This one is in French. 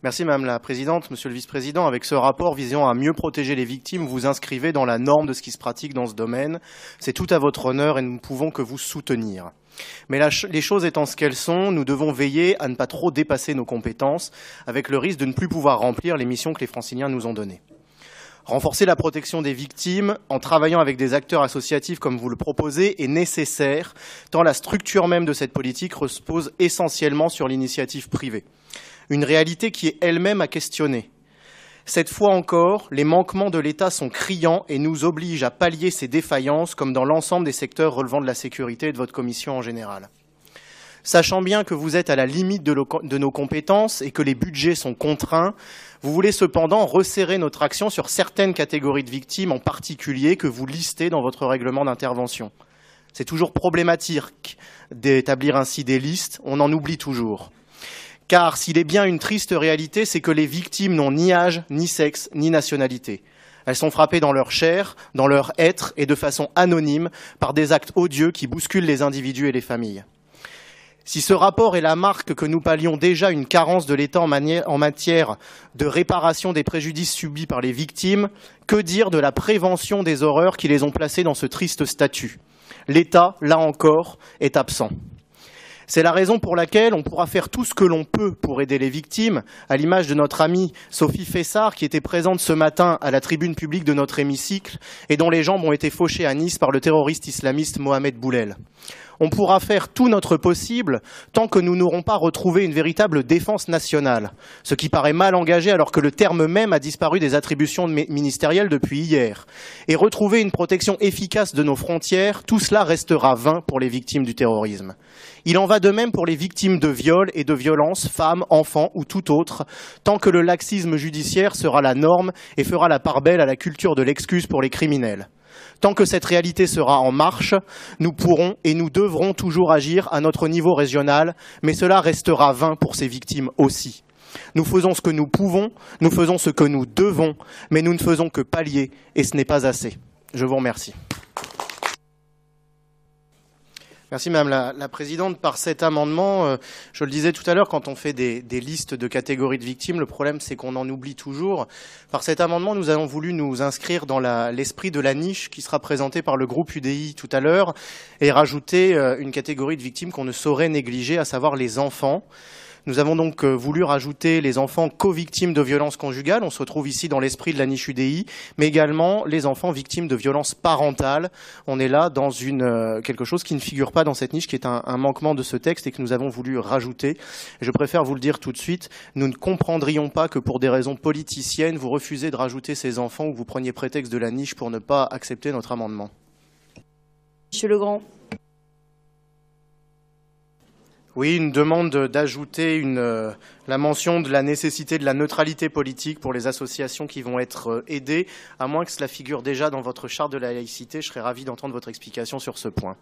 Merci Madame la Présidente, Monsieur le Vice-président. Avec ce rapport visant à mieux protéger les victimes, vous vous inscrivez dans la norme de ce qui se pratique dans ce domaine. C'est tout à votre honneur et nous ne pouvons que vous soutenir. Mais les choses étant ce qu'elles sont, nous devons veiller à ne pas trop dépasser nos compétences, avec le risque de ne plus pouvoir remplir les missions que les Franciliens nous ont données. Renforcer la protection des victimes en travaillant avec des acteurs associatifs comme vous le proposez est nécessaire, tant la structure même de cette politique repose essentiellement sur l'initiative privée. Une réalité qui est elle-même à questionner. Cette fois encore, les manquements de l'État sont criants et nous obligent à pallier ces défaillances comme dans l'ensemble des secteurs relevant de la sécurité et de votre commission en général. Sachant bien que vous êtes à la limite de nos compétences et que les budgets sont contraints, vous voulez cependant resserrer notre action sur certaines catégories de victimes en particulier que vous listez dans votre règlement d'intervention. C'est toujours problématique d'établir ainsi des listes, on en oublie toujours. Car s'il est bien une triste réalité, c'est que les victimes n'ont ni âge, ni sexe, ni nationalité. Elles sont frappées dans leur chair, dans leur être et de façon anonyme par des actes odieux qui bousculent les individus et les familles. Si ce rapport est la marque que nous pallions déjà une carence de l'État en matière de réparation des préjudices subis par les victimes, que dire de la prévention des horreurs qui les ont placées dans ce triste statut? L'État, là encore, est absent. C'est la raison pour laquelle on pourra faire tout ce que l'on peut pour aider les victimes, à l'image de notre amie Sophie Fessard, qui était présente ce matin à la tribune publique de notre hémicycle et dont les jambes ont été fauchées à Nice par le terroriste islamiste Mohamed Boulel. On pourra faire tout notre possible tant que nous n'aurons pas retrouvé une véritable défense nationale, ce qui paraît mal engagé alors que le terme même a disparu des attributions ministérielles depuis hier. Et retrouver une protection efficace de nos frontières, tout cela restera vain pour les victimes du terrorisme. Il en va de même pour les victimes de viols et de violences, femmes, enfants ou tout autre, tant que le laxisme judiciaire sera la norme et fera la part belle à la culture de l'excuse pour les criminels. Tant que cette réalité sera en marche, nous pourrons et nous devrons toujours agir à notre niveau régional, mais cela restera vain pour ces victimes aussi. Nous faisons ce que nous pouvons, nous faisons ce que nous devons, mais nous ne faisons que pallier, et ce n'est pas assez. Je vous remercie. Merci Madame la Présidente. Par cet amendement, je le disais tout à l'heure, quand on fait des listes de catégories de victimes, le problème c'est qu'on en oublie toujours. Par cet amendement, nous avons voulu nous inscrire dans l'esprit de la niche qui sera présentée par le groupe UDI tout à l'heure et rajouter une catégorie de victimes qu'on ne saurait négliger, à savoir les enfants. Nous avons donc voulu rajouter les enfants co-victimes de violences conjugales, on se retrouve ici dans l'esprit de la niche UDI, mais également les enfants victimes de violences parentales. On est là dans quelque chose qui ne figure pas dans cette niche, qui est un manquement de ce texte et que nous avons voulu rajouter. Je préfère vous le dire tout de suite, nous ne comprendrions pas que pour des raisons politiciennes, vous refusez de rajouter ces enfants ou que vous preniez prétexte de la niche pour ne pas accepter notre amendement. Monsieur Legrand. Oui, une demande d'ajouter la mention de la nécessité de la neutralité politique pour les associations qui vont être aidées, à moins que cela figure déjà dans votre charte de la laïcité. Je serais ravi d'entendre votre explication sur ce point.